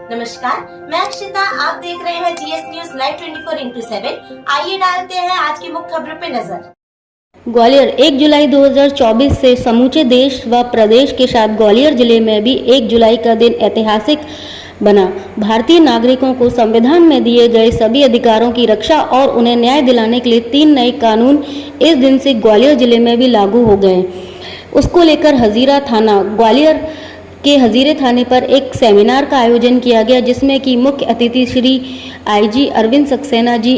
नमस्कार, मैं अक्षिता। आप देख रहे हैं जीएस न्यूज लाइव 24/7। आइए डालते हैं आज की मुख्य खबरों पे नजर। ग्वालियर 1 जुलाई 2024 से समूचे देश व प्रदेश के साथ ग्वालियर जिले में भी 1 जुलाई का दिन ऐतिहासिक बना। भारतीय नागरिकों को संविधान में दिए गए सभी अधिकारों की रक्षा और उन्हें न्याय दिलाने के लिए 3 नए कानून इस दिन से ग्वालियर जिले में भी लागू हो गए। उसको लेकर हजीरा थाना ग्वालियर के हजीरे थाने पर एक सेमिनार का आयोजन किया गया, जिसमें कि मुख्य अतिथि श्री आईजी अरविंद सक्सेना जी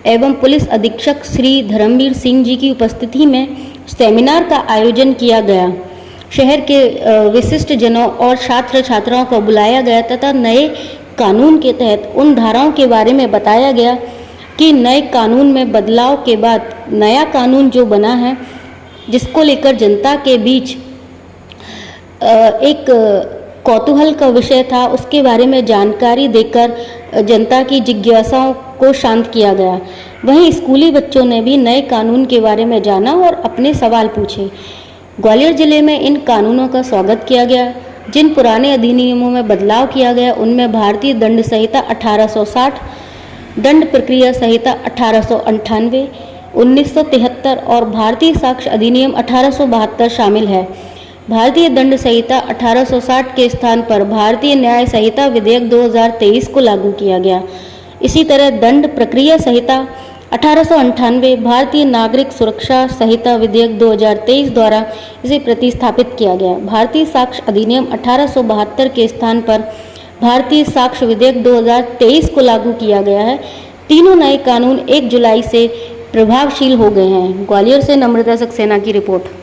एवं पुलिस अधीक्षक श्री धर्मवीर सिंह जी की उपस्थिति में सेमिनार का आयोजन किया गया। शहर के विशिष्ट जनों और छात्र छात्राओं को बुलाया गया तथा नए कानून के तहत उन धाराओं के बारे में बताया गया कि नए कानून में बदलाव के बाद नया कानून जो बना है, जिसको लेकर जनता के बीच एक कौतूहल का विषय था, उसके बारे में जानकारी देकर जनता की जिज्ञासाओं को शांत किया गया। वहीं स्कूली बच्चों ने भी नए कानून के बारे में जाना और अपने सवाल पूछे। ग्वालियर जिले में इन कानूनों का स्वागत किया गया। जिन पुराने अधिनियमों में बदलाव किया गया उनमें भारतीय दंड संहिता 1860, दंड प्रक्रिया संहिता 1898, 1973 और भारतीय साक्ष्य अधिनियम 1872 शामिल है। भारतीय दंड संहिता 1860 के स्थान पर भारतीय न्याय संहिता विधेयक 2023 को लागू किया गया। इसी तरह दंड प्रक्रिया संहिता 1898 भारतीय नागरिक सुरक्षा संहिता विधेयक 2023 द्वारा इसे प्रतिस्थापित किया गया। भारतीय साक्ष्य अधिनियम 1872 के स्थान पर भारतीय साक्ष्य विधेयक 2023 को लागू किया गया है। तीनों नए कानून 1 जुलाई से प्रभावशील हो गए हैं। ग्वालियर से नम्रता सक्सेना की रिपोर्ट।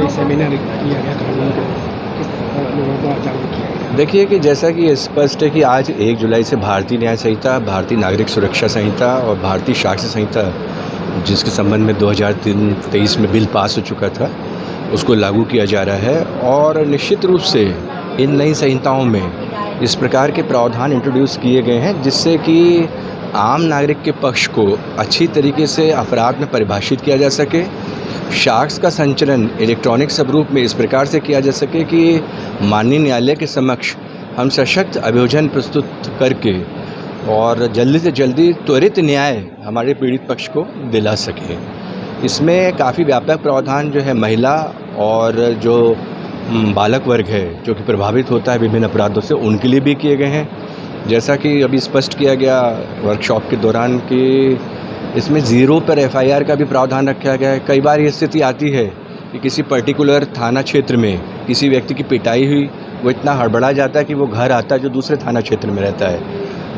सेमिनार किया गया कानून को, किस लोगों को जागरूक किया गया? देखिए कि जैसा कि स्पष्ट है कि आज 1 जुलाई से भारतीय न्याय संहिता, भारतीय नागरिक सुरक्षा संहिता और भारतीय साक्ष्य संहिता, जिसके संबंध में 2023 में बिल पास हो चुका था, उसको लागू किया जा रहा है। और निश्चित रूप से इन नई संहिताओं में इस प्रकार के प्रावधान इंट्रोड्यूस किए गए हैं जिससे कि आम नागरिक के पक्ष को अच्छी तरीके से अपराध में परिभाषित किया जा सके। साक्ष्य का संचरण इलेक्ट्रॉनिक स्वरूप में इस प्रकार से किया जा सके कि माननीय न्यायालय के समक्ष हम सशक्त अभियोजन प्रस्तुत करके और जल्दी से जल्दी त्वरित न्याय हमारे पीड़ित पक्ष को दिला सके। इसमें काफ़ी व्यापक प्रावधान जो है महिला और जो बालक वर्ग है जो कि प्रभावित होता है विभिन्न अपराधों से, उनके लिए भी किए गए हैं। जैसा कि अभी स्पष्ट किया गया वर्कशॉप के दौरान कि इसमें 0 पर FIR का भी प्रावधान रखा गया है। कई बार ये स्थिति आती है कि किसी पर्टिकुलर थाना क्षेत्र में किसी व्यक्ति की पिटाई हुई, वो इतना हड़बड़ा जाता है कि वो घर आता है जो दूसरे थाना क्षेत्र में रहता है,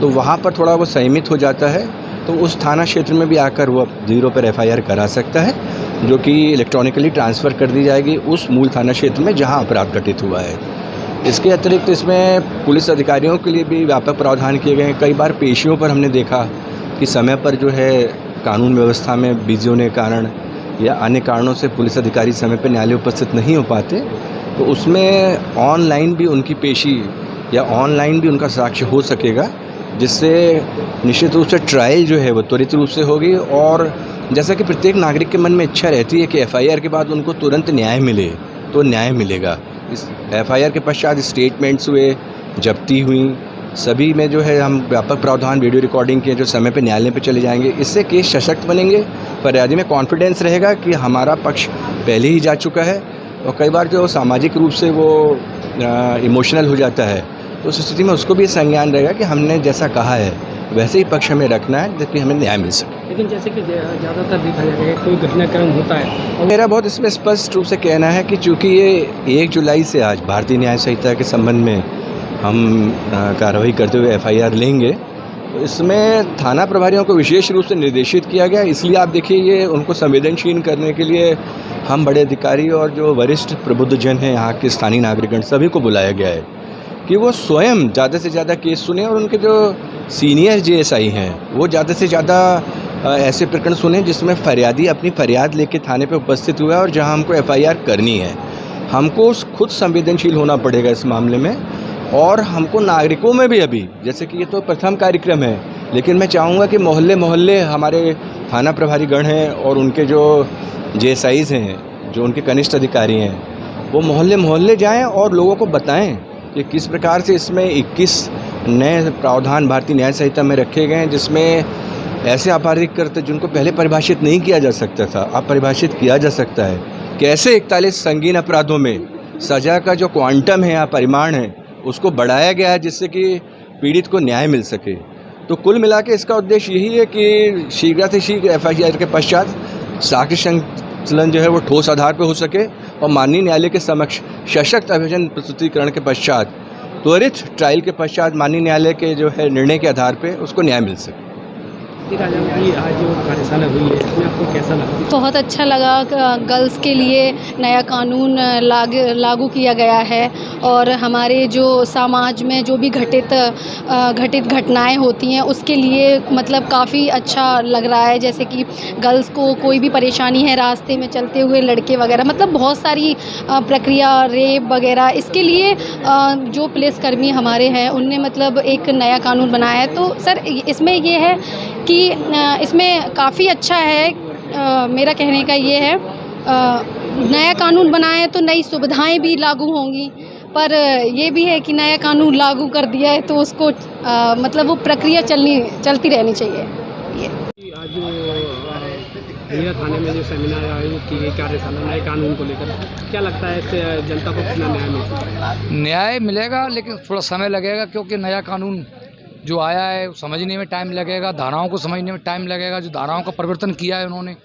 तो वहाँ पर थोड़ा वो संयमित हो जाता है, तो उस थाना क्षेत्र में भी आकर वो 0 पर FIR करा सकता है, जो कि इलेक्ट्रॉनिकली ट्रांसफ़र कर दी जाएगी उस मूल थाना क्षेत्र में जहाँ अपराध घटित हुआ है। इसके अतिरिक्त इसमें पुलिस अधिकारियों के लिए भी व्यापक प्रावधान किए गए हैं। कई बार पेशियों पर हमने देखा कि समय पर जो है कानून व्यवस्था में बिजी होने के कारण या अन्य कारणों से पुलिस अधिकारी समय पर न्यायालय उपस्थित नहीं हो पाते, तो उसमें ऑनलाइन भी उनकी पेशी या ऑनलाइन भी उनका साक्ष्य हो सकेगा, जिससे निश्चित रूप से ट्रायल जो है वो त्वरित रूप से होगी। और जैसा कि प्रत्येक नागरिक के मन में इच्छा रहती है कि FIR के बाद उनको तुरंत न्याय मिले, तो न्याय मिलेगा। इस FIR के पश्चात स्टेटमेंट्स हुए, जब्ती हुई, सभी में जो है हम व्यापक प्रावधान वीडियो रिकॉर्डिंग के जो समय पे न्यायालय पे चले जाएंगे। इससे केस सशक्त बनेंगे, फरियादी में कॉन्फिडेंस रहेगा कि हमारा पक्ष पहले ही जा चुका है। और कई बार जो सामाजिक रूप से वो इमोशनल हो जाता है, तो उस स्थिति में उसको भी संज्ञान रहेगा कि हमने जैसा कहा है वैसे ही पक्ष हमें रखना है ताकि हमें न्याय मिल सके। लेकिन जैसे कि ज़्यादातर देखा जाता है कोई घटनाक्रम होता है, और मेरा बहुत इसमें स्पष्ट रूप से कहना है कि चूँकि ये 1 जुलाई से आज भारतीय न्याय संहिता के संबंध में हम कार्रवाई करते हुए FIR लेंगे, तो इसमें थाना प्रभारियों को विशेष रूप से निर्देशित किया गया। इसलिए आप देखिए ये उनको संवेदनशील करने के लिए हम बड़े अधिकारी और जो वरिष्ठ प्रबुद्ध जन हैं, यहाँ के स्थानीय नागरिकगण, सभी को बुलाया गया है कि वो स्वयं ज़्यादा से ज़्यादा केस सुने और उनके जो सीनियर JSI हैं वो ज़्यादा से ज़्यादा ऐसे प्रकरण सुने जिसमें फरियादी अपनी फरियाद लेके थाने पे उपस्थित हुआ है और जहां हमको FIR करनी है। हमको खुद संवेदनशील होना पड़ेगा इस मामले में, और हमको नागरिकों में भी अभी, जैसे कि ये तो प्रथम कार्यक्रम है, लेकिन मैं चाहूँगा कि मोहल्ले मोहल्ले हमारे थाना प्रभारी गण हैं और उनके जो जेएसआईज़ हैं, जो उनके कनिष्ठ अधिकारी हैं, वो मोहल्ले मोहल्ले जाएं और लोगों को बताएं कि किस प्रकार से इसमें 21 नए प्रावधान भारतीय न्याय संहिता में रखे गए हैं, जिसमें ऐसे आपराधिक कृत्य जिनको पहले परिभाषित नहीं किया जा सकता था, अब परिभाषित किया जा सकता है। कैसे 41 संगीन अपराधों में सज़ा का जो क्वांटम है या परिमाण है उसको बढ़ाया गया है, जिससे कि पीड़ित को न्याय मिल सके। तो कुल मिला के इसका उद्देश्य यही है कि शीघ्र से शीघ्र एफआईआर के पश्चात साक्ष्य संकलन जो है वो ठोस आधार पर हो सके, और माननीय न्यायालय के समक्ष सशक्त अभियोजन प्रस्तुतिकरण के पश्चात, त्वरित ट्रायल के पश्चात माननीय न्यायालय के जो है निर्णय के आधार पर उसको न्याय मिल सके। आज जो कार्यशाला हुई है इसमें आपको कैसा लगा? बहुत अच्छा लगा। गर्ल्स के लिए नया कानून लागू किया गया है, और हमारे जो समाज में जो भी घटित घटनाएं होती हैं उसके लिए मतलब काफ़ी अच्छा लग रहा है। जैसे कि गर्ल्स को कोई भी परेशानी है रास्ते में चलते हुए, लड़के वगैरह, मतलब बहुत सारी प्रक्रिया, रेप वगैरह, इसके लिए जो पुलिसकर्मी हमारे हैं उनने मतलब एक नया कानून बनाया है। तो सर इसमें ये है कि इसमें काफ़ी अच्छा है। मेरा कहने का ये है, नया कानून बनाए तो नई सुविधाएं भी लागू होंगी, पर ये भी है कि नया कानून लागू कर दिया है तो उसको मतलब वो प्रक्रिया चलती रहनी चाहिए। ये आज मीरा थाने में जो सेमिनार आयोजित की गई कार्यशाला नए कानून को लेकर, क्या लगता है इससे जनता को कितना न्याय मिल सकता है? न्याय मिलेगा, लेकिन थोड़ा समय लगेगा, क्योंकि नया कानून जो आया है समझने में टाइम लगेगा, धाराओं को समझने में टाइम लगेगा। जो धाराओं का परिवर्तन किया है उन्होंने,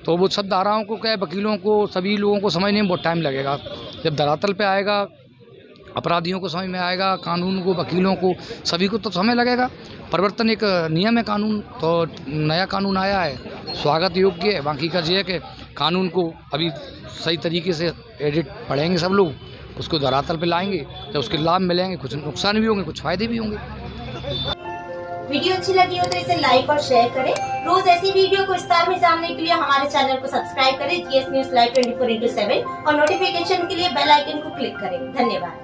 तो वो सब धाराओं को क्या, वकीलों को, सभी लोगों को समझने में बहुत टाइम लगेगा। जब धरातल पे आएगा, अपराधियों को समझ में आएगा, कानून को, वकीलों को, सभी को तो समय लगेगा। परिवर्तन एक नियम है कानून, तो नया कानून आया है, स्वागत योग्य है। बाकी का ये है कि कानून को अभी सही तरीके से एडिट पढ़ेंगे सब लोग, उसको धरातल पे लाएंगे, तो उसके लाभ मिलेंगे, कुछ नुकसान भी होंगे, कुछ फ़ायदे भी होंगे। वीडियो अच्छी लगी हो तो इसे लाइक और शेयर करें। रोज ऐसी वीडियो को विस्तार में जानने के लिए हमारे चैनल को सब्सक्राइब करें, जीएस न्यूज लाइव 24/7, और नोटिफिकेशन के लिए बेल आइकन को क्लिक करें। धन्यवाद।